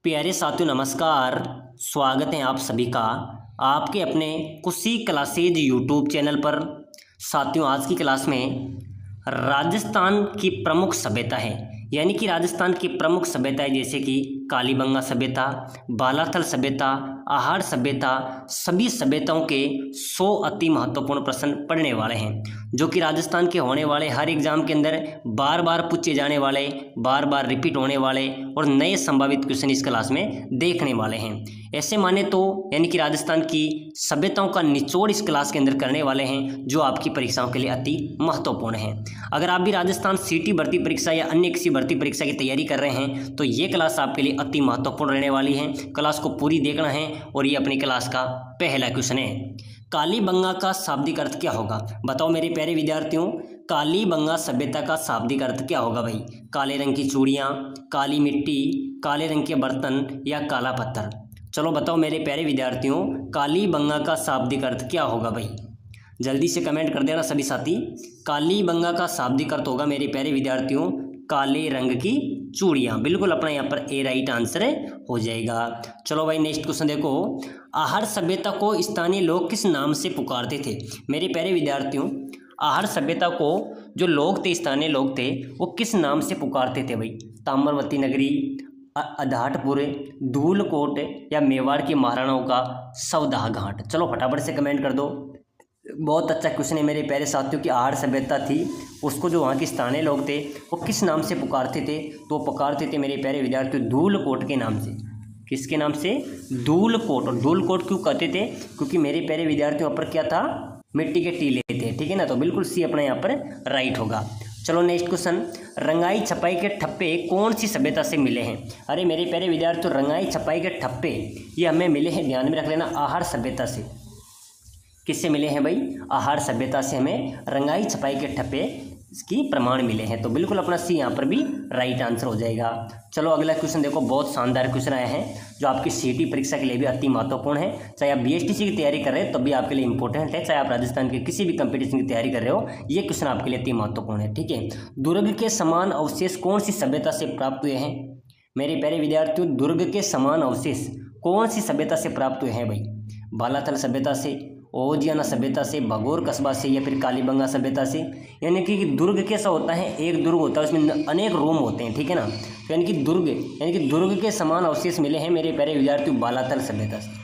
प्यारे साथियों नमस्कार। स्वागत है आप सभी का आपके अपने कुशी क्लासेज यूट्यूब चैनल पर। साथियों आज की क्लास में राजस्थान की प्रमुख सभ्यता है, यानी कि राजस्थान की प्रमुख सभ्यताएं जैसे कि कालीबंगा सभ्यता, बालाथल सभ्यता, आहार सभ्यता, सभी सभ्यताओं के 100 अति महत्वपूर्ण प्रश्न पढ़ने वाले हैं, जो कि राजस्थान के होने वाले हर एग्जाम के अंदर बार बार पूछे जाने वाले, बार बार रिपीट होने वाले और नए संभावित क्वेश्चन इस क्लास में देखने वाले हैं। ऐसे माने तो यानी कि राजस्थान की सभ्यताओं का निचोड़ इस क्लास के अंदर करने वाले हैं, जो आपकी परीक्षाओं के लिए अति महत्वपूर्ण है। अगर आप भी राजस्थान सीटी भर्ती परीक्षा या अन्य किसी भर्ती परीक्षा की तैयारी कर रहे हैं तो ये क्लास आपके लिए अति महत्वपूर्ण रहने वाली है। क्लास को पूरी देखना है और ये अपनी क्लास का पहला क्वेश्चन है। कालीबंगा का शाब्दिक अर्थ क्या होगा? बताओ मेरे प्यारे विद्यार्थियों, कालीबंगा सभ्यता का शाब्दिक अर्थ क्या होगा भाई? काले रंग की चूड़ियाँ, काली मिट्टी, काले रंग के बर्तन या काला पत्थर? चलो बताओ मेरे प्यारे विद्यार्थियों, कालीबंगा का शाब्दिक अर्थ क्या होगा भाई? जल्दी से कमेंट कर देना सभी साथी। कालीबंगा का शाब्दिक अर्थ होगा मेरे प्यारे विद्यार्थियों काले रंग की चूड़ियाँ। बिल्कुल अपना यहाँ पर ए राइट आंसर हो जाएगा। चलो भाई नेक्स्ट क्वेश्चन देखो। आहार सभ्यता को स्थानीय लोग किस नाम से पुकारते थे? मेरे प्यारे विद्यार्थियों, आहार सभ्यता को जो लोग थे, स्थानीय लोग थे, वो किस नाम से पुकारते थे भाई? ताम्रवती नगरी, अधाटपुर, धूलकोट या मेवाड़ के महाराणाओं का सवदाह घाट? चलो फटाफट से कमेंट कर दो। बहुत अच्छा क्वेश्चन है मेरे प्यारे साथियों की आहार सभ्यता थी, उसको जो वहाँ के स्थानीय लोग थे वो किस नाम से पुकारते थे? तो पुकारते थे मेरे प्यारे विद्यार्थियों धूलकोट के नाम से। किसके नाम से? धूलकोट। और धूलकोट क्यों कहते थे? क्योंकि मेरे प्यारे विद्यार्थियों पर क्या था? मिट्टी के टीले थे। ठीक है ना, तो बिल्कुल सी अपना यहाँ पर राइट होगा। चलो नेक्स्ट क्वेश्चन। रंगाई छपाई के ठप्पे कौन सी सभ्यता से मिले हैं? अरे मेरे प्यारे विद्यार्थियों, रंगाई छपाई के ठप्पे ये हमें मिले हैं, ध्यान में रख लेना, आहार सभ्यता से। किससे मिले हैं भाई? आहार सभ्यता से हमें रंगाई छपाई के ठप्पे इसकी प्रमाण मिले हैं। तो बिल्कुल अपना सी यहाँ पर भी राइट आंसर हो जाएगा। चलो अगला क्वेश्चन देखो, बहुत शानदार क्वेश्चन आया है जो आपकी सीटी परीक्षा के लिए भी अति महत्वपूर्ण है। चाहे आप बीएसटीसी की तैयारी कर रहे हैं तब भी आपके लिए इंपॉर्टेंट है, चाहे आप राजस्थान के किसी भी कंपटीशन की तैयारी कर रहे हो, ये क्वेश्चन आपके लिए अति महत्वपूर्ण है। ठीक है, दुर्ग के समान अवशेष कौन सी सभ्यता से प्राप्त हुए हैं? मेरे प्यारे विद्यार्थियों, दुर्ग के समान अवशेष कौन सी सभ्यता से प्राप्त हुए हैं भाई? बालाथल सभ्यता से, ओजियाना सभ्यता से, भगोर कस्बा से या फिर कालीबंगा सभ्यता से? यानी कि दुर्ग कैसा होता है? एक दुर्ग होता है, उसमें अनेक रूम होते हैं। ठीक है ना, तो यानी कि दुर्ग के समान अवशेष मिले हैं मेरे प्यारे विद्यार्थियों बालाथल सभ्यता से।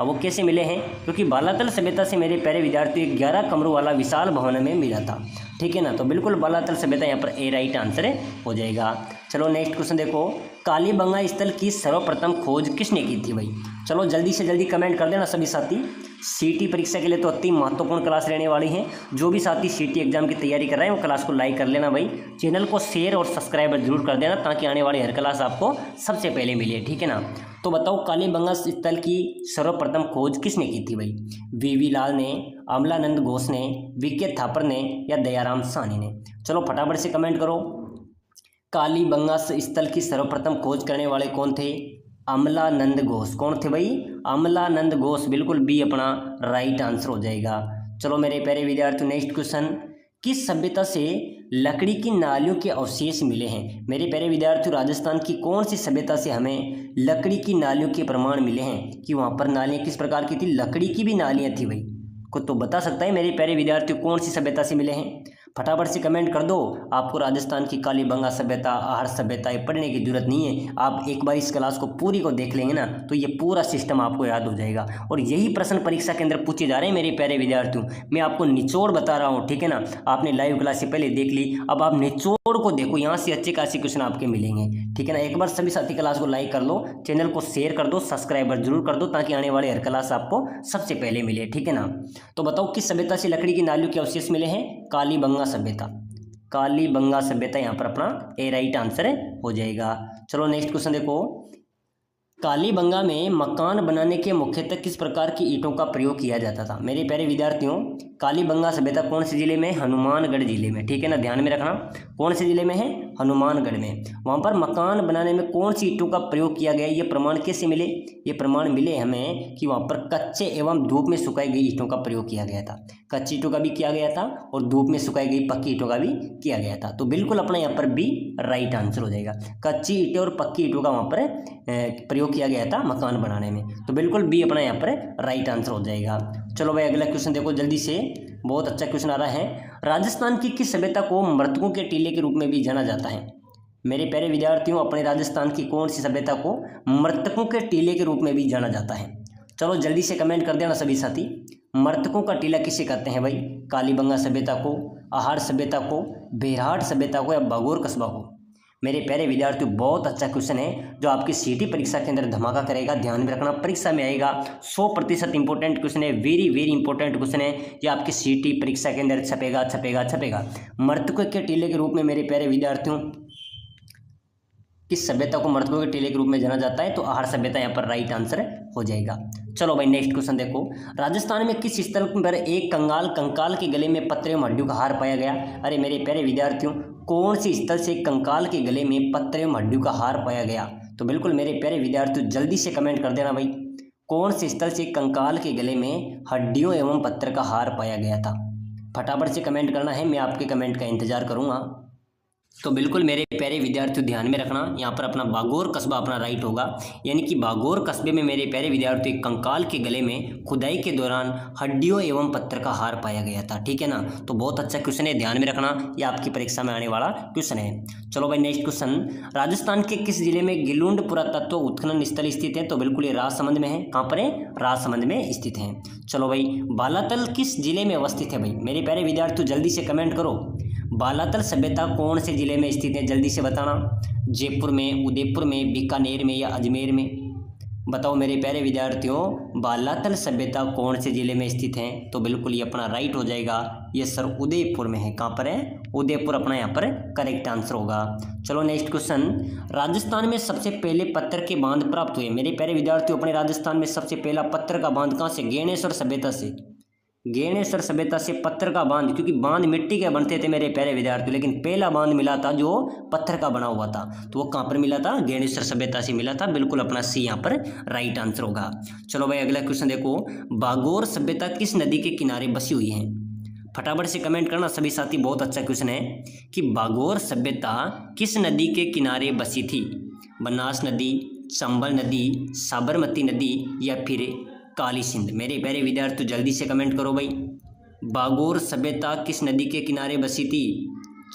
अब वो कैसे मिले हैं? क्योंकि बालाथल सभ्यता से मेरे प्यारे विद्यार्थियों 11 कमरों वाला विशाल भवन में मिला था। ठीक है ना, तो बिल्कुल बालाथल सभ्यता यहाँ पर ए राइट आंसर हो जाएगा। चलो नेक्स्ट क्वेश्चन देखो। कालीबंगा स्थल की सर्वप्रथम खोज किसने की थी भाई? चलो जल्दी से जल्दी कमेंट कर देना सभी साथी। सीटी परीक्षा के लिए तो अति महत्वपूर्ण क्लास रहने वाली है। जो भी साथी सीटी एग्जाम की तैयारी कर रहे हैं वो क्लास को लाइक कर लेना भाई। चैनल को शेयर और सब्सक्राइब जरूर कर देना ताकि आने वाली हर क्लास आपको सबसे पहले मिले। ठीक है ना, तो बताओ कालीबंगा स्थल की सर्वप्रथम खोज किसने की थी भाई? वीवी लाल ने, अमलानंद घोष ने, वीके थापर ने या दयाराम साहनी ने? चलो फटाफट से कमेंट करो। कालीबंगा स्थल की सर्वप्रथम खोज करने वाले कौन थे? अमलानंद घोष। कौन थे भाई? अमलानंद घोष। बिल्कुल बी अपना राइट आंसर हो जाएगा। चलो मेरे प्यारे विद्यार्थियों नेक्स्ट क्वेश्चन। किस सभ्यता से लकड़ी की नालियों के अवशेष मिले हैं? मेरे प्यारे विद्यार्थियों, राजस्थान की कौन सी सभ्यता से हमें लकड़ी की नालियों के प्रमाण मिले हैं कि वहाँ पर नालियाँ किस प्रकार की थी? लकड़ी की भी नालियाँ थी भाई। को तो बता सकता है मेरे प्यारे विद्यार्थियों कौन सी सभ्यता से मिले हैं? फटाफट से कमेंट कर दो। आपको राजस्थान की कालीबंगा सभ्यता, आहार सभ्यताएं पढ़ने की जरूरत नहीं है। आप एक बार इस क्लास को पूरी को देख लेंगे ना तो ये पूरा सिस्टम आपको याद हो जाएगा। और यही प्रश्न परीक्षा के अंदर पूछे जा रहे हैं मेरे प्यारे विद्यार्थियों। मैं आपको निचोड़ बता रहा हूँ। ठीक है ना, आपने लाइव क्लास से पहले देख ली, अब आप निचोड़ को देखो, यहाँ से अच्छे खासे क्वेश्चन आपके मिलेंगे। ठीक है ना, एक बार सभी साथी क्लास को लाइक कर लो, चैनल को शेयर कर दो, सब्सक्राइबर जरूर कर दो ताकि आने वाले हर क्लास आपको सबसे पहले मिले। ठीक है ना, तो बताओ किस सभ्यता से लकड़ी की नालियों के अवशेष मिले हैं? कालीबंगा सभ्यता। कालीबंगा सभ्यता यहाँ पर अपना ए राइट आंसर हो जाएगा। चलो नेक्स्ट क्वेश्चन देखो। कालीबंगा में मकान बनाने के मुख्यतः किस प्रकार की ईंटों का प्रयोग किया जाता था? मेरे प्यारे विद्यार्थियों, कालीबंगा सभ्यता कौन से जिले में? हनुमानगढ़ जिले में। ठीक है ना, ध्यान में रखना, कौन से जिले में है? हनुमानगढ़ में। वहाँ पर मकान बनाने में कौन सी ईंटों का प्रयोग किया गया, ये प्रमाण कैसे मिले? ये प्रमाण मिले हमें कि वहाँ पर कच्चे एवं धूप में सुखाई गई ईंटों का प्रयोग किया गया था। कच्ची ईंटों का भी किया गया था और धूप में सुखाई गई पक्की ईंटों का भी किया गया था। तो बिल्कुल अपना यहाँ पर बी राइट आंसर हो जाएगा। कच्ची ईंटें और पक्की ईंटों का वहाँ पर प्रयोग किया गया था मकान बनाने में, तो बिल्कुल बी अपना यहाँ पर राइट आंसर हो जाएगा। चलो भाई अगला क्वेश्चन देखो जल्दी से, बहुत अच्छा क्वेश्चन आ रहा है। राजस्थान की किस सभ्यता को मृतकों के टीले के रूप में भी जाना जाता है? मेरे प्यारे विद्यार्थियों, अपने राजस्थान की कौन सी सभ्यता को मृतकों के टीले के रूप में भी जाना जाता है? चलो जल्दी से कमेंट कर देना सभी साथी। मृतकों का टीला किसे कहते हैं भाई? कालीबंगा सभ्यता को, आहार सभ्यता को, बेरहाट सभ्यता को या बागोर कस्बा को? मेरे प्यारे विद्यार्थियों, बहुत अच्छा क्वेश्चन है जो आपकी सीटी परीक्षा के अंदर धमाका करेगा। ध्यान में रखना, परीक्षा में आएगा। 100% इंपॉर्टेंट क्वेश्चन है, वेरी वेरी इंपॉर्टेंट क्वेश्चन है। ये आपकी सीटी परीक्षा के अंदर छपेगा। मृतकों के टीले के रूप में मेरे प्यारे विद्यार्थियों किस सभ्यता को मृतकों के टीले के रूप में जाना जाता है? तो आहार सभ्यता यहाँ पर राइट आंसर हो जाएगा। चलो भाई नेक्स्ट क्वेश्चन देखो। राजस्थान में किस स्थल पर एक कंकाल के गले में पत्थर एवं हड्डियों का हार पाया गया? अरे मेरे प्यारे विद्यार्थियों, कौन सी स्थल से कंकाल के गले में पत्थर एवं हड्डियों का हार पाया गया? तो बिल्कुल मेरे प्यारे विद्यार्थियों जल्दी से कमेंट कर देना भाई, कौन से स्थल से कंकाल के गले में हड्डियों एवं पत्थर का हार पाया गया था? फटाफट से कमेंट करना है, मैं आपके कमेंट का इंतजार करूंगा। तो बिल्कुल मेरे प्यारे विद्यार्थियों ध्यान में रखना, यहाँ पर अपना बागोर कस्बा अपना राइट होगा। यानी कि बागोर कस्बे में मेरे प्यारे विद्यार्थियों कंकाल के गले में खुदाई के दौरान हड्डियों एवं पत्थर का हार पाया गया था। ठीक है ना? तो बहुत अच्छा क्वेश्चन है, ध्यान में रखना, ये आपकी परीक्षा में आने वाला क्वेश्चन है। चलो भाई नेक्स्ट क्वेश्चन। राजस्थान के किस जिले में गिलुंड पुरातत्व उत्खनन स्थल स्थित है? तो बिल्कुल ये राजसमंद में है। कहाँ पर है? राजसमंद में स्थित है। चलो भाई बालातल किस जिले में अवस्थित है? भाई मेरे प्यारे विद्यार्थियों जल्दी से कमेंट करो, बालातल सभ्यता कौन से जिले में स्थित है? जल्दी से बताना। जयपुर में, उदयपुर में, बीकानेर में या अजमेर में? बताओ मेरे प्यारे विद्यार्थियों, बालातल सभ्यता कौन से जिले में स्थित है? तो बिल्कुल ये अपना राइट हो जाएगा, ये सर उदयपुर में है। कहाँ पर है? उदयपुर अपना यहाँ पर करेक्ट आंसर होगा। चलो नेक्स्ट क्वेश्चन। राजस्थान में सबसे पहले पत्थर के बांध प्राप्त हुए? मेरे प्यारे विद्यार्थियों, अपने राजस्थान में सबसे पहला पत्थर का बांध कहाँ से? गेणेश्वर सभ्यता से। गेणेश्वर सभ्यता से पत्थर का बांध, क्योंकि बांध मिट्टी के बनते थे मेरे प्यारे विद्यार्थियों, लेकिन पहला बांध मिला था जो पत्थर का बना हुआ था, तो वो कहाँ पर मिला था? गेणेश्वर सभ्यता से मिला था। बिल्कुल अपना सी यहाँ पर राइट आंसर होगा। चलो भाई अगला क्वेश्चन देखो। बागोर सभ्यता किस नदी के किनारे बसी हुई है? फटाफट से कमेंट करना सभी साथी, बहुत अच्छा क्वेश्चन है कि बागोर सभ्यता किस नदी के किनारे बसी थी? बनास नदी, चंबल नदी, साबरमती नदी या फिर काली सिंध? मेरे प्यारे विद्यार्थियों जल्दी से कमेंट करो भाई, बागोर सभ्यता किस नदी के किनारे बसी थी?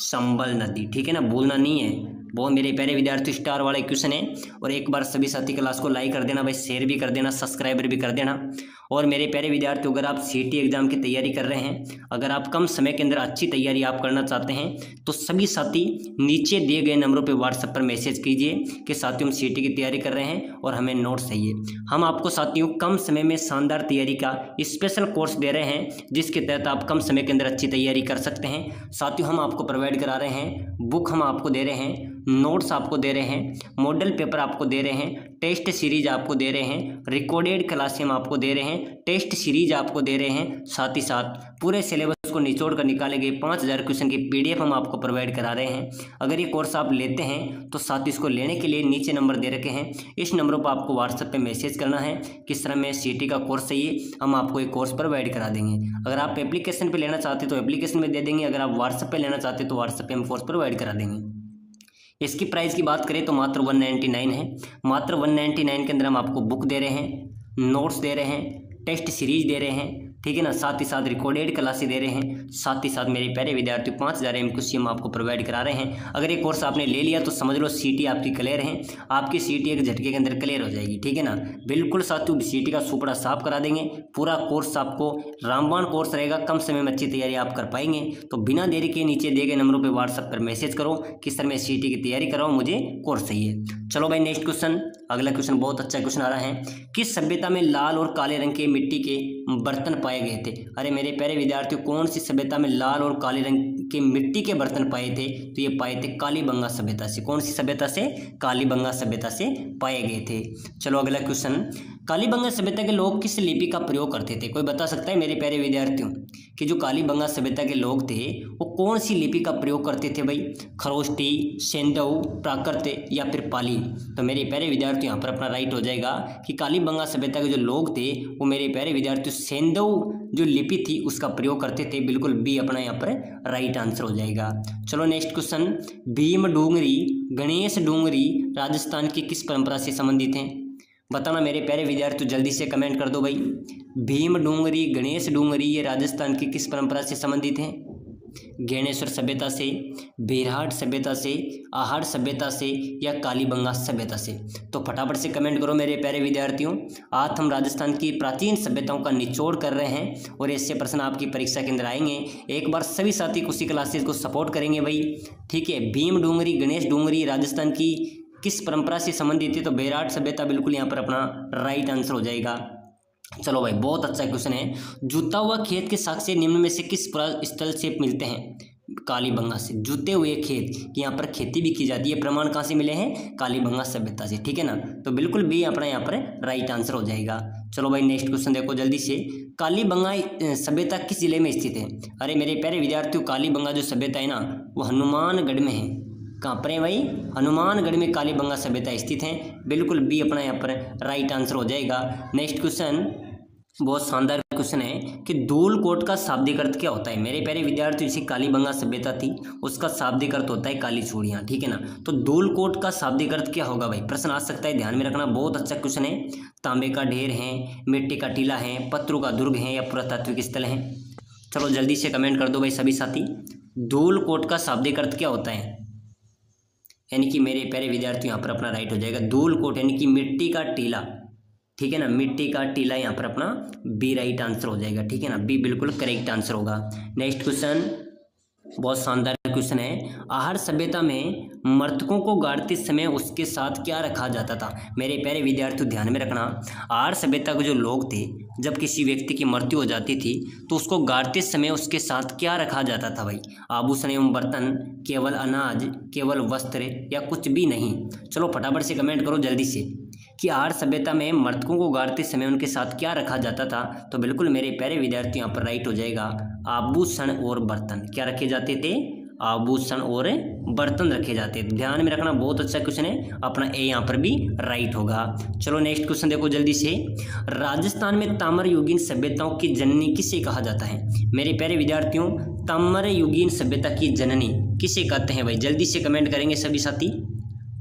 चंबल नदी। ठीक है ना, भूलना नहीं है। बहुत मेरे प्यारे विद्यार्थी स्टार वाले क्वेश्चन है। और एक बार सभी साथी क्लास को लाइक कर देना भाई, शेयर भी कर देना, सब्सक्राइबर भी कर देना। और मेरे प्यारे विद्यार्थियों, अगर आप सीटी एग्जाम की तैयारी कर रहे हैं, अगर आप कम समय के अंदर अच्छी तैयारी आप करना चाहते हैं, तो सभी साथी नीचे दिए गए नंबरों पर व्हाट्सएप पर मैसेज कीजिए कि साथियों हम सीटी की तैयारी कर रहे हैं और हमें नोट्स चाहिए। हम आपको साथियों कम समय में शानदार तैयारी का स्पेशल कोर्स दे रहे हैं, जिसके तहत आप कम समय के अंदर अच्छी तैयारी कर सकते हैं। साथियों हम आपको प्रोवाइड करा रहे हैं, बुक हम आपको दे रहे हैं, नोट्स आपको दे रहे हैं, मॉडल पेपर आपको दे रहे हैं, टेस्ट सीरीज आपको दे रहे हैं, रिकॉर्डेड क्लासें हम आपको दे रहे हैं, टेस्ट सीरीज आपको दे रहे हैं। साथ ही साथ पूरे सिलेबस को निचोड़ कर निकाले गए 5000 क्वेश्चन की PDF हम आपको प्रोवाइड करा रहे हैं। अगर ये कोर्स आप लेते हैं तो साथ इसको लेने के लिए नीचे नंबर दे रखे हैं, इस नंबरों पर आपको व्हाट्सएप पे मैसेज करना है किस तरह में सीटी का कोर्स चाहिए, हम आपको एक कोर्स प्रोवाइड करा देंगे। अगर आप एप्लीकेशन पे लेना चाहते तो एप्लीकेशन में दे देंगे, अगर आप व्हाट्सएप पे लेना चाहते तो व्हाट्सएप पे हम कोर्स प्रोवाइड करा देंगे। इसकी प्राइस की बात करें तो मात्र 199 है। मात्र 199 के अंदर हम आपको बुक दे रहे हैं, नोट्स दे रहे हैं, टेस्ट सीरीज दे रहे हैं, ठीक है ना, साथ ही साथ रिकॉर्डेड क्लासेस दे रहे हैं, साथ ही साथ मेरे प्यारे विद्यार्थी 5000 MQC हम आपको प्रोवाइड करा रहे हैं। अगर ये कोर्स आपने ले लिया तो समझ लो सीटी आपकी क्लियर है, आपकी सीटी एक झटके के अंदर क्लियर हो जाएगी। ठीक है ना, बिल्कुल साथियों सीटी का सुपड़ा साफ करा देंगे। पूरा कोर्स आपको रामबाण कोर्स रहेगा, कम समय में अच्छी तैयारी आप कर पाएंगे। तो बिना देरी के नीचे दिए गए नंबरों पर व्हाट्सएप पर मैसेज करो किस तरह मैं सीटी की तैयारी कर रहा हूँ, मुझे कोर्स चाहिए। चलो भाई नेक्स्ट क्वेश्चन, अगला क्वेश्चन बहुत अच्छा क्वेश्चन आ रहा है। किस सभ्यता में लाल और काले रंग के मिट्टी के बर्तन पाए गए थे? अरे मेरे प्यारे विद्यार्थियों, कौन सी सभ्यता में लाल और काले रंग के मिट्टी के बर्तन पाए थे? तो ये पाए थे कालीबंगा सभ्यता से। कौन सी सभ्यता से? कालीबंगा सभ्यता से पाए गए थे। चलो अगला क्वेश्चन, कालीबंगा सभ्यता के लोग किस लिपि का प्रयोग करते थे? कोई बता सकता है मेरे प्यारे विद्यार्थियों कि जो कालीबंगा सभ्यता के लोग थे वो कौन सी लिपि का प्रयोग करते थे भाई? खरोष्टी, सेंधव, प्राकृत या फिर पाली? तो मेरे प्यारे विद्यार्थी यहाँ पर अपना राइट हो जाएगा कि कालीबंगा सभ्यता के जो लोग थे वो मेरे प्यारे विद्यार्थियों सेंधव जो लिपि थी उसका प्रयोग करते थे। बिल्कुल बी अपना यहाँ पर राइट आंसर हो जाएगा। चलो नेक्स्ट क्वेश्चन, भीम डूंगरी, गणेश डूंगरी राजस्थान की किस परंपरा से संबंधित हैं? बताना मेरे प्यारे विद्यार्थियों, जल्दी से कमेंट कर दो भाई। भीम डूंगरी, गणेश डूंगरी ये राजस्थान की किस परंपरा से संबंधित हैं? ज्ञानेश्वर सभ्यता से, बेरहाट सभ्यता से, आहड़ सभ्यता से या कालीबंगा सभ्यता से? तो फटाफट से कमेंट करो मेरे प्यारे विद्यार्थियों। आज हम राजस्थान की प्राचीन सभ्यताओं का निचोड़ कर रहे हैं और ऐसे प्रश्न आपकी परीक्षा के अंदर आएंगे। एक बार सभी साथी कुशी क्लासेस को सपोर्ट करेंगे भाई, ठीक है। भीम डूंगरी, गणेश डूंगरी राजस्थान की किस परंपरा से संबंधित है? तो बेरहाट सभ्यता बिल्कुल यहाँ पर अपना राइट आंसर हो जाएगा। चलो भाई, बहुत अच्छा क्वेश्चन है। जुता हुआ खेत के साक्ष्य निम्न में से किस स्थल से मिलते हैं? कालीबंगा से। जुते हुए खेत की यहाँ पर खेती भी की जाती है, प्रमाण कहाँ से मिले हैं? कालीबंगा सभ्यता से, ठीक है ना। तो बिल्कुल भी अपना यहाँ पर राइट आंसर हो जाएगा। चलो भाई नेक्स्ट क्वेश्चन देखो जल्दी से। कालीबंगा सभ्यता किस जिले में स्थित है? अरे मेरे प्यारे विद्यार्थियों, कालीबंगा जो सभ्यता है ना वो हनुमानगढ़ में है। कहाँ पर है भाई? हनुमानगढ़ में कालीबंगा सभ्यता स्थित है। बिल्कुल बी अपना यहाँ पर राइट आंसर हो जाएगा। नेक्स्ट क्वेश्चन बहुत शानदार क्वेश्चन है कि धूलकोट का शाब्दिक अर्थ क्या होता है? मेरे प्यारे विद्यार्थी, जैसे कालीबंगा सभ्यता थी उसका शाब्दिक अर्थ होता है काली चूड़ियाँ, ठीक है ना। तो धूलकोट का शाब्दिक अर्थ क्या होगा भाई? प्रश्न आ सकता है, ध्यान में रखना, बहुत अच्छा क्वेश्चन है। तांबे का ढेर है, मिट्टी का टीला है, पत्थरों का दुर्ग है या पुरातात्विक स्थल है? चलो जल्दी से कमेंट कर दो भाई सभी साथी। धूलकोट का शाब्दिक अर्थ क्या होता है? यानी कि मेरे प्यारे विद्यार्थी यहाँ पर अपना राइट हो जाएगा धूलकोट यानी कि मिट्टी का टीला, ठीक है ना। मिट्टी का टीला यहाँ पर अपना बी राइट आंसर हो जाएगा, ठीक है ना। बी बिल्कुल करेक्ट आंसर होगा। नेक्स्ट क्वेश्चन बहुत शानदार क्वेश्चन है। आहड़ सभ्यता में मृतकों को गाड़ते समय उसके साथ क्या रखा जाता था? मेरे प्यारे विद्यार्थियों ध्यान में रखना, आहड़ सभ्यता के जो लोग थे जब किसी व्यक्ति की मृत्यु हो जाती थी तो उसको गाड़ते समय उसके साथ क्या रखा जाता था भाई? आभूषण एवं बर्तन, केवल अनाज, केवल वस्त्र या कुछ भी नहीं? चलो फटाफट से कमेंट करो जल्दी से कि आहड़ सभ्यता में मृतकों को गाड़ते समय उनके साथ क्या रखा जाता था? तो बिल्कुल मेरे प्यारे विद्यार्थी यहाँ पर राइट हो जाएगा आभूषण और बर्तन। क्या रखे जाते थे? आभूषण और बर्तन रखे जाते थे। ध्यान में रखना, बहुत अच्छा क्वेश्चन है, अपना ए यहाँ पर भी राइट होगा। चलो नेक्स्ट क्वेश्चन देखो जल्दी से। राजस्थान में ताम्र युगीन सभ्यताओं की जननी किसे कहा जाता है? मेरे प्यारे विद्यार्थियों, ताम्र युगीन सभ्यता की जननी किसे कहते हैं भाई? जल्दी से कमेंट करेंगे सभी साथी,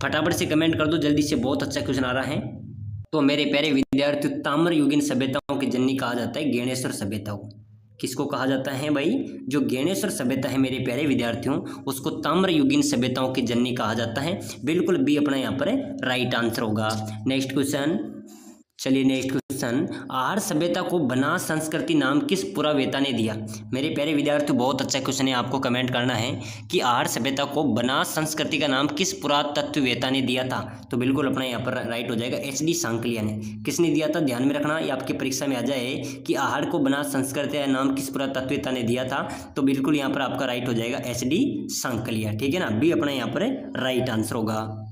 फटाफट से कमेंट कर दो जल्दी से, बहुत अच्छा क्वेश्चन आ रहा है। तो मेरे प्यारे विद्यार्थियों, ताम्र युगीन सभ्यताओं की जननी कहा जाता है ज्ञानेश्वर सभ्यता को। किसको कहा जाता है भाई? जो ज्ञानेश्वर सभ्यता है मेरे प्यारे विद्यार्थियों उसको ताम्र युगीन सभ्यताओं की जननी कहा जाता है। बिल्कुल बी अपना यहाँ पर राइट आंसर होगा। नेक्स्ट क्वेश्चन, चलिए नेक्स्ट क्वेश्चन, आहड़ सभ्यता को बनास संस्कृति नाम किस पुरावेता ने दिया? मेरे प्यारे विद्यार्थियों बहुत अच्छा क्वेश्चन है, आपको कमेंट करना है कि आहड़ सभ्यता को बनास संस्कृति का नाम किस पुरातत्ववेता ने दिया था? तो बिल्कुल अपना यहाँ पर राइट हो जाएगा एच.डी. सांकलिया ने। किसने दिया था? ध्यान में रखना, ये आपकी परीक्षा में आ जाए कि आहड़ को बनास संस्कृति का नाम किस पुरातत्ववेता ने दिया था। तो बिल्कुल यहाँ पर आपका राइट हो जाएगा एच.डी. सांकलिया, ठीक है ना। बी अपना यहाँ पर राइट आंसर होगा।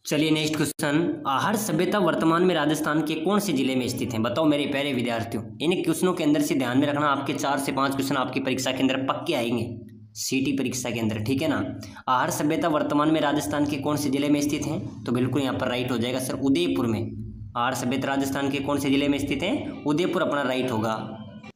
चलिए नेक्स्ट क्वेश्चन, आहड़ सभ्यता वर्तमान में राजस्थान के कौन से जिले में स्थित है? बताओ मेरे प्यारे विद्यार्थियों। इन क्वेश्चनों के अंदर से ध्यान में रखना, आपके 4 से 5 क्वेश्चन आपकी परीक्षा के अंदर पक्के आएंगे, सीटी परीक्षा के अंदर, ठीक है ना। आहड़ सभ्यता वर्तमान में राजस्थान के कौन से जिले में स्थित है? तो बिल्कुल यहाँ पर राइट हो जाएगा सर उदयपुर में। आहड़ सभ्यता राजस्थान के कौन से जिले में स्थित है? उदयपुर अपना राइट होगा।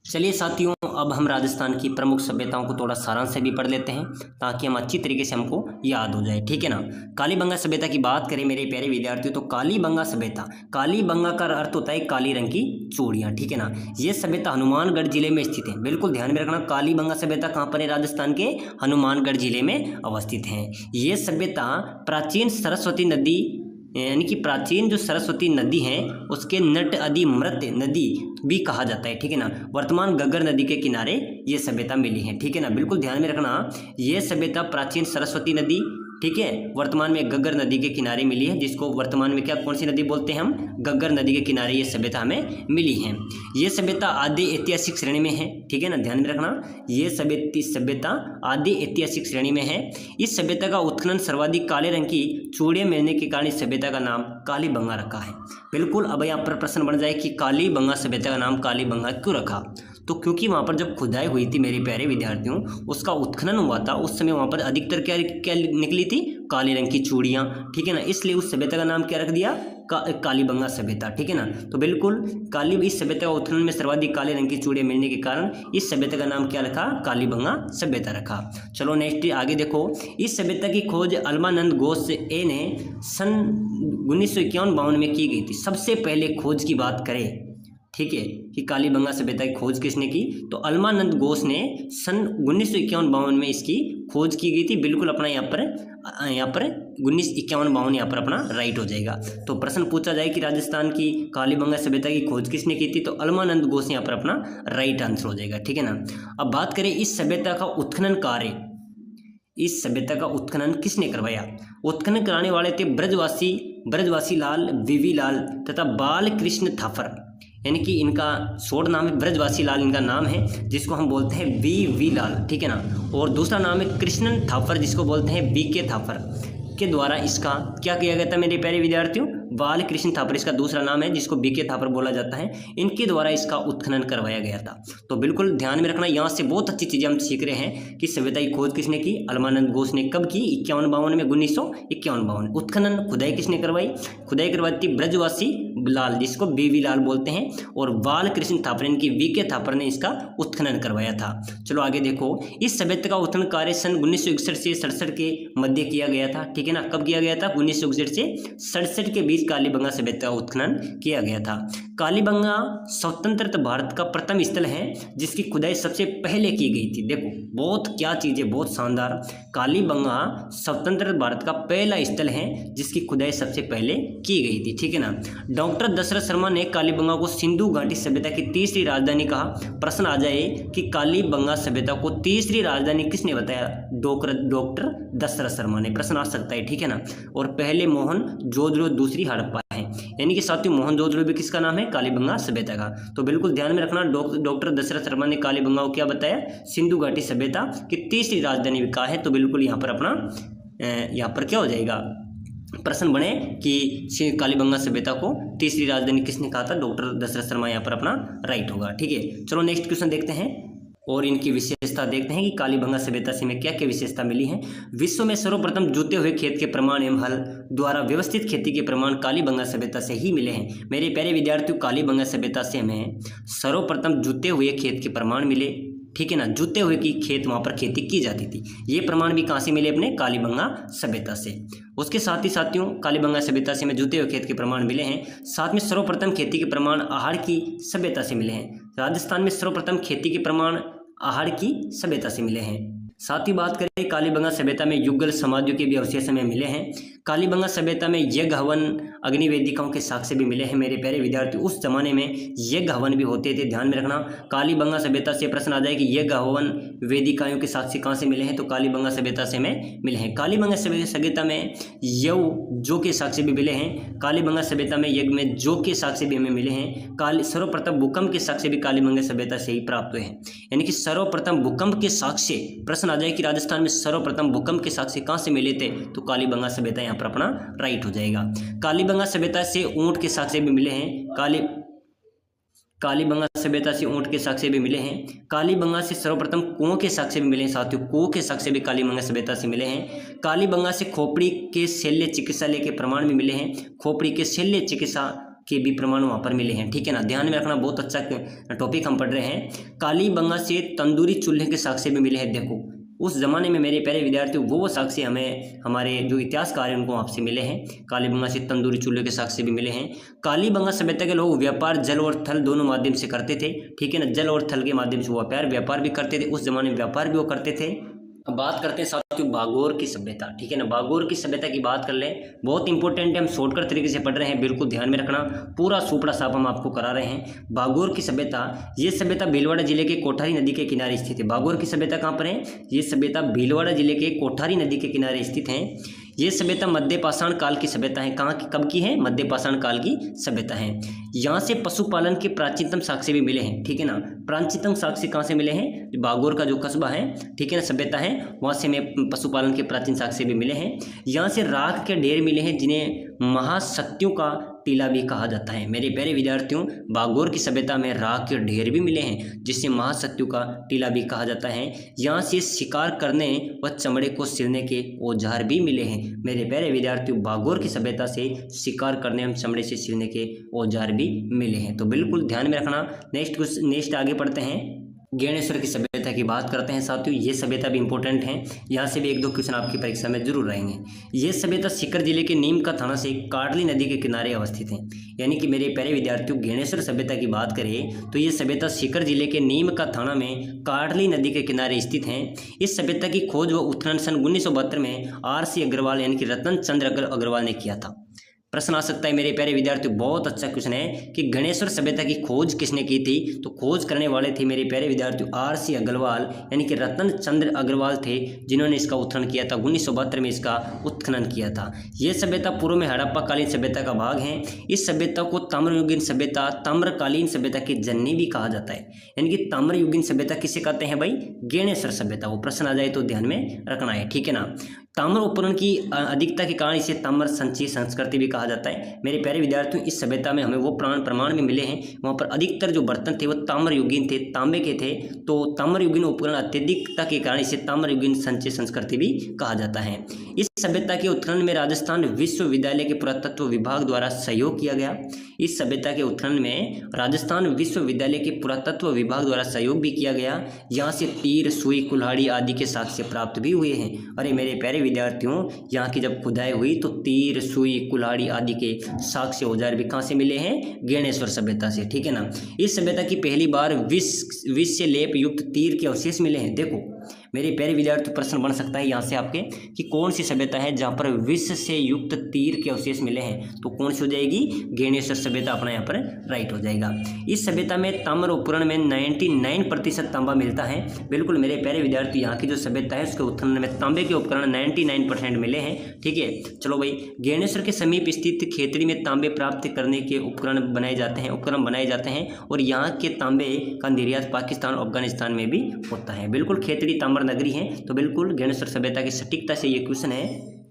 चलिए साथियों, अब हम राजस्थान की प्रमुख सभ्यताओं को थोड़ा सारांश से भी पढ़ लेते हैं ताकि हम अच्छी तरीके से हमको याद हो जाए, ठीक है ना। कालीबंगा सभ्यता की बात करें मेरे प्यारे विद्यार्थियों, तो कालीबंगा सभ्यता, कालीबंगा का अर्थ होता है काली रंग की चूड़ियाँ, ठीक है ना। ये सभ्यता हनुमानगढ़ जिले में स्थित है। बिल्कुल ध्यान में रखना, कालीबंगा सभ्यता कहाँ पर है? राजस्थान के हनुमानगढ़ जिले में अवस्थित है। ये सभ्यता प्राचीन सरस्वती नदी यानी कि प्राचीन जो सरस्वती नदी है उसके नट आदि मृत नदी भी कहा जाता है, ठीक है ना। वर्तमान घग्गर नदी के किनारे ये सभ्यता मिली है, ठीक है ना। बिल्कुल ध्यान में रखना, ये सभ्यता प्राचीन सरस्वती नदी, ठीक है, वर्तमान में घग्गर नदी के किनारे मिली है, जिसको वर्तमान में क्या कौन सी नदी बोलते हैं हम? घग्गर नदी के किनारे ये सभ्यता हमें मिली है। ये सभ्यता आदि ऐतिहासिक श्रेणी में है, ठीक है ना, ध्यान में रखना। ये सभ्यता आदि ऐतिहासिक श्रेणी में है। इस सभ्यता का उत्खनन सर्वाधिक काले रंग की चूड़ियाँ मिलने के कारण इस सभ्यता का नाम कालीबंगा रखा है। बिल्कुल, अब यहाँ पर प्रश्न बन जाए कि कालीबंगा सभ्यता का नाम कालीबंगा क्यों रखा? तो क्योंकि वहाँ पर जब खुदाई हुई थी मेरे प्यारे विद्यार्थियों, उसका उत्खनन हुआ था, उस समय वहाँ पर अधिकतर क्या क्या निकली थी, काले रंग की चूड़ियाँ, ठीक है ना। इसलिए उस सभ्यता का नाम क्या रख दिया, कालीबंगा सभ्यता, ठीक है ना। तो बिल्कुल इस सभ्यता का उत्खनन में सर्वाधिक काले रंग की चूड़ियाँ मिलने के कारण इस सभ्यता का नाम क्या रखा, कालीबंगा सभ्यता रखा। चलो नेक्स्ट आगे देखो। इस सभ्यता की खोज अल्मानंद घोष ए ने सन 1951-52 में की गई थी। सबसे पहले खोज की बात करें, ठीक है, कि कालीबंगा सभ्यता की खोज किसने की, तो अल्मानंद घोष ने सन 1951-52 में इसकी खोज की गई थी। बिल्कुल अपना यहाँ पर 1951-52 यहाँ पर अपना राइट हो जाएगा। तो प्रश्न पूछा जाए कि राजस्थान की कालीबंगा सभ्यता की खोज किसने की थी, तो अल्मानंद घोष यहाँ पर अपना राइट आंसर हो जाएगा, ठीक है ना। अब बात करें इस सभ्यता का उत्खनन कार्य, इस सभ्यता का उत्खनन किसने करवाया। उत्खनन कराने वाले थे ब्रजवासी लाल, वीवी लाल तथा बाल कृष्ण थापर, यानी कि इनका शॉर्ट नाम है ब्रजवासी लाल, इनका नाम है, जिसको हम बोलते हैं वी लाल, ठीक है ना। और दूसरा नाम है कृष्णन थापर, जिसको बोलते हैं BK थापर, के द्वारा इसका क्या किया गया था मेरे प्यारे विद्यार्थियों, बाल कृष्ण थापर इसका दूसरा नाम है, जिसको BK थापर बोला जाता है। इनके द्वारा इसका उत्खनन करवाया गया था। तो बिल्कुल ध्यान में रखना, यहाँ से बहुत अच्छी चीज़ें हम सीख रहे हैं कि सभ्यता की खोज किसने की, अल्मानंद घोष ने कब की, 51-52 में, 1951-52। उत्खनन खुदाई किसने करवाई, खुदाई करवाई थी ब्रजवासी लाल, जिसको BV लाल बोलते हैं, और बाल कृष्ण थापर इनकी BK थापर ने इसका उत्खनन करवाया था। चलो आगे देखो। इस सभ्यता का उत्खनन कार्य सन 1961 से 67 के मध्य किया गया था, ठीक है ना। कब किया गया था, 1961 से 67 के बीच कालीबंगा सभ्यता का उत्खनन किया गया था। कालीबंगा स्वतंत्र भारत का प्रथम स्थल है जिसकी खुदाई सबसे पहले की गई थी। देखो बहुत क्या चीज़ें, बहुत शानदार। कालीबंगा स्वतंत्र भारत का पहला स्थल है जिसकी खुदाई सबसे पहले की गई थी, ठीक है ना। डॉक्टर दशरथ शर्मा ने कालीबंगा को सिंधु घाटी सभ्यता की तीसरी राजधानी कहा। प्रश्न आ जाए कि कालीबंगा सभ्यता को तीसरी राजधानी किसने बताया, डॉक्टर दशरथ शर्मा ने, प्रश्न आ सकता है, ठीक है ना। और पहले मोहनजोदड़ो, दूसरी हड़प्पा है, यानी कि साथियों मोहनजोदड़ो भी किसका नाम है, कालीबंगा सभ्यता का। तो बिल्कुल ध्यान में रखना, डॉक्टर दशरथ शर्मा ने कालीबंगा को क्या बताया, सिंधु घाटी सभ्यता की तीसरी राजधानी कहा है। तो बिल्कुल यहाँ पर अपना यहाँ पर क्या हो जाएगा, प्रश्न बने कि कालीबंगा सभ्यता को तीसरी राजधानी किसने कहा था, डॉक्टर दशरथ शर्मा, यहाँ पर अपना राइट होगा, ठीक है। चलो नेक्स्ट क्वेश्चन देखते हैं और इनकी विशेषता देखते हैं कि कालीबंगा सभ्यता से हमें क्या क्या विशेषता मिली है। विश्व में सर्वप्रथम जुते हुए खेत के प्रमाण एवं हल द्वारा व्यवस्थित खेती के प्रमाण कालीबंगा सभ्यता से ही मिले हैं। मेरे प्यारे विद्यार्थियों, कालीबंगा सभ्यता से हमें सर्वप्रथम जुते हुए खेत के प्रमाण मिले, ठीक है ना। जुते हुए की खेत वहाँ पर खेती की जाती थी, ये प्रमाण भी कहाँ से मिले, अपने कालीबंगा सभ्यता से। उसके साथ ही साथियों कालीबंगा सभ्यता से हमें जुते हुए खेत के प्रमाण मिले हैं। साथ में सर्वप्रथम खेती के प्रमाण आहार की सभ्यता से मिले हैं। राजस्थान में सर्वप्रथम खेती के प्रमाण आहार की सभ्यता से मिले हैं। साथ ही बात करें कालीबंगा सभ्यता में युगल समाधियों के भी अवशेष हमें मिले हैं। कालीबंगा सभ्यता में यज्ञ हवन अग्निवेदिकाओं के साक्ष्य भी मिले हैं। मेरे प्यारे विद्यार्थी, उस जमाने में यज्ञ हवन भी होते थे, ध्यान में रखना। कालीबंगा सभ्यता से प्रश्न आ जाए कि यज्ञ हवन वेदिकाओं के साक्ष्य कहाँ से मिले हैं, तो कालीबंगा सभ्यता से हमें मिले हैं। कालीबंगा सभ्यता में जो के साक्ष्य भी मिले हैं। कालीबंगा सभ्यता में यज्ञ में जो के साक्ष्य भी हमें मिले हैं। सर्वप्रथम भूकंप के साक्ष्य भी कालीबंगा सभ्यता से ही प्राप्त हुए हैं, यानी कि सर्वप्रथम भूकंप के साक्ष्य। प्रश्न आ जाए कि राजस्थान में सर्वप्रथम भूकंप के साक्ष्य कहाँ से मिले थे, तो कालीबंगा सभ्यता यहाँ पर अपना राइट हो जाएगा। कालीबंगा सभ्यता से ऊंट के साक्ष्य भी मिले हैं। कालीबंगा सभ्यता से ऊंट के साक्ष्य भी मिले हैं। कालीबंगा से सर्वप्रथम कुओं के साक्ष्य भी मिले हैं। साथियों कुओं के साक्ष्य भी कालीबंगा सभ्यता से मिले हैं। कालीबंगा से खोपड़ी के शल्य चिकित्सालय के प्रमाण भी मिले हैं। खोपड़ी के शल्य चिकित्सा के भी प्रमाण वहाँ पर मिले हैं, ठीक है ना। ध्यान में रखना, बहुत अच्छा टॉपिक हम पढ़ रहे हैं। कालीबंगा से तंदूरी चूल्हे के साक्ष्य भी मिले हैं। देखो उस जमाने में मेरे प्यारे विद्यार्थियों वो साक्ष्य हमें हमारे जो इतिहासकार हैं उनको आपसे मिले हैं। कालीबंगा से तंदूरी चूल्हे के साक्ष्य भी मिले हैं। कालीबंगा सभ्यता के लोग व्यापार जल और थल दोनों माध्यम से करते थे, ठीक है ना। जल और थल के माध्यम से वो व्यापार भी करते थे, उस जमाने में व्यापार भी वो करते थे। अब बात करते हैं साथियों बागोर की सभ्यता, ठीक है ना। बागोर की सभ्यता की बात कर लें, बहुत इंपॉर्टेंट है, हम शॉर्टकट तरीके से पढ़ रहे हैं, बिल्कुल ध्यान में रखना। पूरा सुपड़ा साफ हम आपको करा रहे हैं। बागोर की सभ्यता, ये सभ्यता भीलवाड़ा जिले के कोठारी नदी के किनारे स्थित है। बागोर की सभ्यता कहाँ पर है, ये सभ्यता भीलवाड़ा जिले के कोठारी नदी के किनारे स्थित है। ये सभ्यता मध्य पाषाण काल की सभ्यता है। कहाँ की, कब की है, मध्य पाषाण काल की सभ्यता है। यहाँ से पशुपालन के प्राचीनतम साक्ष्य भी मिले हैं, ठीक है ना। प्राचीनतम साक्ष्य कहाँ से मिले हैं, बागोर का जो कस्बा है, ठीक है ना, सभ्यता है, वहाँ से हमें पशुपालन के प्राचीन साक्ष्य भी मिले हैं। यहाँ से राख के ढेर मिले हैं जिन्हें महाशक्तियों का टीला भी कहा जाता है। मेरे प्यारे विद्यार्थियों, बागोर की सभ्यता में राख के ढेर भी मिले हैं जिसे महासत्यु का टीला भी कहा जाता है। यहाँ से शिकार करने व चमड़े को सिलने के औजार भी मिले हैं। मेरे प्यारे विद्यार्थियों, बागोर की सभ्यता से शिकार करने एवं चमड़े से सिलने के औजार भी मिले हैं। तो बिल्कुल ध्यान में रखना। नेक्स्ट आगे पढ़ते हैं। ज्ञानेश्वर की सभ्यता की बात करते हैं साथियों। ये सभ्यता भी इंपॉर्टेंट है, यहाँ से भी 1-2 क्वेश्चन आपकी परीक्षा में जरूर रहेंगे। ये सभ्यता सीकर जिले के नीम का थाना से काडली नदी के किनारे अवस्थित है। यानी कि मेरे प्यारे विद्यार्थियों, ज्ञानेश्वर सभ्यता की बात करें तो ये सभ्यता सीकर जिले के नीम का थाना में काडली नदी के किनारे स्थित है। इस सभ्यता की खोज व उत्खनन सन 1972 में R.C. अग्रवाल यानी कि रतन चंद्र अग्रवाल ने किया था। प्रश्न आ सकता है मेरे प्यारे विद्यार्थियों, बहुत अच्छा क्वेश्चन है कि ज्ञानेश्वर सभ्यता की खोज किसने की थी। तो खोज करने वाले थे मेरे प्यारे विद्यार्थियों R.C. अग्रवाल यानी कि रतन चंद्र अग्रवाल थे, जिन्होंने इसका उत्खनन किया था। 1972 में इसका उत्खनन किया था। यह सभ्यता पूर्व में हड़प्पा कालीन सभ्यता का भाग है। इस सभ्यता को ताम्रयुगीन सभ्यता, ताम्रकालीन सभ्यता की जननी भी कहा जाता है। यानी कि ताम्रयुगीन सभ्यता किसे कहते हैं भाई? ज्ञानेश्वर सभ्यता। वो प्रश्न आ जाए तो ध्यान में रखना है, ठीक है ना। ताम्र उपकरण की अधिकता के कारण इसे ताम्र संचयी संस्कृति भी कहा जाता है। मेरे प्यारे विद्यार्थियों, इस सभ्यता में हमें वो प्रमाण भी मिले हैं, वहाँ पर अधिकतर जो बर्तन थे वो ताम्रयुगीन थे, तांबे के थे। तो ताम्रयुगीन उपकरण अत्यधिकता के कारण इसे ताम्रयुगीन संचय संस्कृति भी कहा जाता है। इस सभ्यता के उत्खनन में राजस्थान विश्वविद्यालय के पुरातत्व विभाग द्वारा सहयोग किया गया। इस सभ्यता के उत्खनन में राजस्थान विश्वविद्यालय के पुरातत्व विभाग द्वारा सहयोग भी किया गया। यहाँ से तीर, सुई, कुल्हाड़ी आदि के साक्ष्य प्राप्त भी हुए हैं। अरे मेरे प्यारे विद्यार्थियों, यहाँ की जब खुदाई हुई तो तीर, सुई, कुल्हाड़ी आदि के साक्ष्य औजार भी कहाँ से मिले हैं? ज्ञानेश्वर सभ्यता से, ठीक है ना। इस सभ्यता की पहली बार विष से लेप युक्त तीर के अवशेष मिले हैं। देखो मेरे प्यारे विद्यार्थी, प्रश्न बन सकता है यहाँ से आपके कि कौन सी सभ्यता है जहाँ पर विष से युक्त तीर के अवशेष मिले हैं? तो कौन सी हो जाएगी? ज्ञानेश्वर सभ्यता अपना यहाँ पर राइट हो जाएगा। इस सभ्यता में ताम्र उपकरण में 99% तांबा मिलता है। बिल्कुल मेरे प्यारे विद्यार्थी, यहाँ की जो सभ्यता है उसके उत्खनन में तांबे के उपकरण 99% मिले हैं, ठीक है। चलो भाई, ज्ञानेश्वर के समीप स्थित खेतड़ी में तांबे प्राप्त करने के उपकरण बनाए जाते हैं और यहाँ के तांबे का निर्यात पाकिस्तान और अफगानिस्तान में भी होता है। बिल्कुल खेतड़ी ताम्र नगरी है। तो बिल्कुल ज्ञानेश्वर सभ्यता की सटीकता से ये क्वेश्चन है।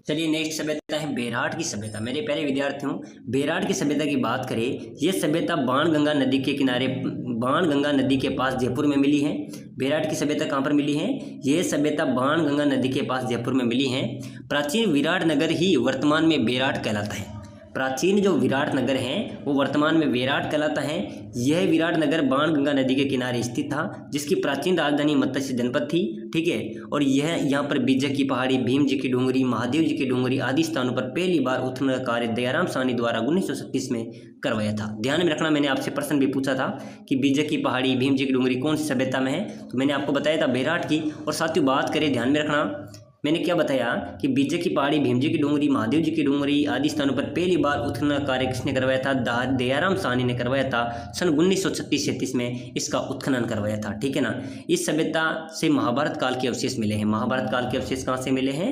चलिए नेक्स्ट सभ्यता है बेराट की सभ्यता। मेरे प्यारे विद्यार्थियों, बेराट की सभ्यता की बात करें, ये सभ्यता बाणगंगा नदी के किनारे, बाणगंगा नदी के पास जयपुर में मिली है। बेराट की सभ्यता कहाँ पर मिली है? ये सभ्यता बाणगंगा नदी के पास जयपुर में मिली है। प्राचीन विराट नगर ही वर्तमान में बेराट कहलाता है। प्राचीन जो विराट नगर है वो वर्तमान में बेराट कहलाता है। यह विराट नगर बाणगंगा नदी के किनारे स्थित था, जिसकी प्राचीन राजधानी मत्स्य जनपद थी, ठीक है। और यह यहाँ पर बीजक की पहाड़ी, भीम जी की डूंगरी, महादेव जी की डूंगरी आदि स्थानों पर पहली बार उत्खनन कार्य दयाराम साहनी द्वारा 1936 में करवाया था। ध्यान में रखना, मैंने आपसे प्रश्न भी पूछा था कि बीजक की पहाड़ी, भीम जी की डूंगरी कौन सी सभ्यता में है? तो मैंने आपको बताया था बेराट की। और साथियों बात करें, ध्यान में रखना, मैंने क्या बताया कि बीजक की पहाड़ी, भीम जी की डूंगरी, महादेव जी की डूंगरी आदि स्थानों पर पहली बार उत्खनन कार्य किसने करवाया था? दयाराम साहनी ने करवाया था। सन 1936-37 में इसका उत्खनन करवाया था, ठीक है ना। इस सभ्यता से महाभारत काल के अवशेष मिले हैं। महाभारत काल के अवशेष कहाँ से मिले हैं?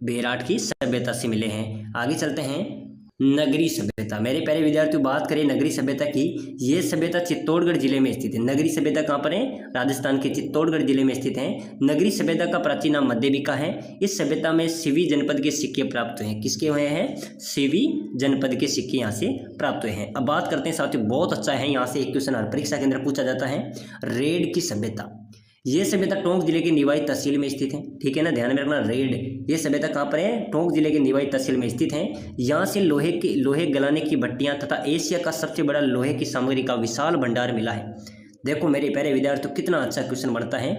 बेराट की सभ्यता से मिले हैं। आगे चलते हैं, नगरी सभ्यता। मेरे प्यारे विद्यार्थियों, बात करें नगरी सभ्यता की, ये सभ्यता चित्तौड़गढ़ जिले में स्थित है। नगरी सभ्यता कहाँ पर है? राजस्थान के चित्तौड़गढ़ जिले में स्थित है। नगरी सभ्यता का प्राचीन नाम मध्यबिका है। इस सभ्यता में सिवी जनपद के सिक्के प्राप्त हुए हैं। किसके हुए हैं? सिवी जनपद के सिक्के यहाँ से प्राप्त हुए हैं। अब बात करते हैं साथियों, बहुत अच्छा है, यहाँ से एक क्वेश्चन हर परीक्षा के अंदर पूछा जाता है। रेड की सभ्यता। ये सभ्यता टोंक जिले के निवाई तहसील में स्थित है, ठीक है ना। ध्यान में रखना, रेड ये सभ्यता कहाँ पर है? टोंक जिले के निवाई तहसील में स्थित है। यहाँ से लोहे गलाने की भट्टियाँ तथा एशिया का सबसे बड़ा लोहे की सामग्री का विशाल भंडार मिला है। देखो मेरे प्यारे विद्यार्थियों, कितना अच्छा क्वेश्चन बनता है।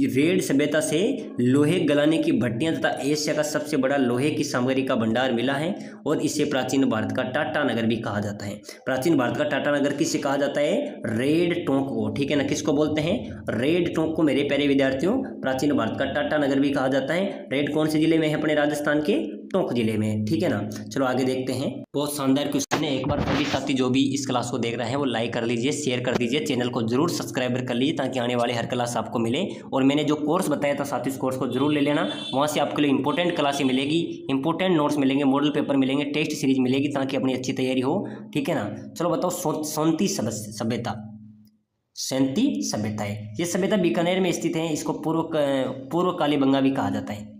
रेड सभ्यता से लोहे गलाने की भट्टियां तथा एशिया का सबसे बड़ा लोहे की सामग्री का भंडार मिला है और इसे प्राचीन भारत का टाटा नगर भी कहा जाता है। प्राचीन भारत का टाटा नगर किसे कहा जाता है? रेड टोंक को, ठीक है ना। किसको बोलते हैं? रेड टोंक को मेरे प्यारे विद्यार्थियों प्राचीन भारत का टाटा नगर भी कहा जाता है। रेड कौन से जिले में है? अपने राजस्थान के टोंक जिले में, ठीक है ना। चलो आगे देखते हैं। बहुत शानदार क्वेश्चन है। एक बार सभी साथी जो भी इस क्लास को देख रहे हैं वो लाइक कर लीजिए, शेयर कर दीजिए, चैनल को जरूर सब्सक्राइब कर लीजिए ताकि आने वाले हर क्लास आपको मिले। और मैंने जो कोर्स बताया था साथियों, इस कोर्स को जरूर ले लेना। वहाँ से आपके लिए इंपॉर्टेंट क्लासें मिलेगी, इंपॉर्टेंट नोट्स मिलेंगे, मॉडल पेपर मिलेंगे, टेस्ट सीरीज मिलेगी ताकि अपनी अच्छी तैयारी हो, ठीक है ना। चलो बताओ, सोंती सभ्यता। सैंती सभ्यता है। ये सभ्यता बीकानेर में स्थित है। इसको पूर्व कालीबंगा भी कहा जाता है।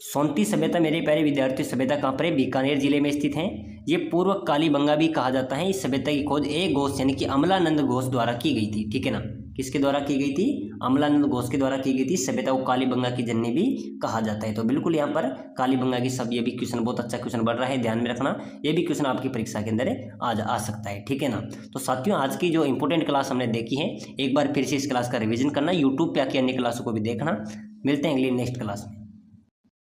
सोनती सभ्यता मेरे प्यारे विद्यार्थी सभ्यता कहाँ पर है? बीकानेर जिले में स्थित है। ये पूर्व कालीबंगा भी कहा जाता है। इस सभ्यता की खोज ए घोष यानी कि अमलानंद घोष द्वारा की गई थी। ठीक है ना, किसके द्वारा की गई थी? अमलानंद घोष के द्वारा की गई थी। सभ्यता को कालीबंगा की जननी भी कहा जाता है। तो बिल्कुल यहाँ पर कालीबंगा की सब, ये भी क्वेश्चन बहुत अच्छा क्वेश्चन बढ़ रहा है, ध्यान में रखना। ये भी क्वेश्चन आपकी परीक्षा के अंदर आज आ सकता है। ठीक है ना, तो साथियों आज की जो इंपॉर्टेंट क्लास हमने देखी है, एक बार फिर से इस क्लास का रिविजन करना, यूट्यूब पे आके अन्य क्लासों को भी देखना। मिलते हैं अगली नेक्स्ट क्लास में।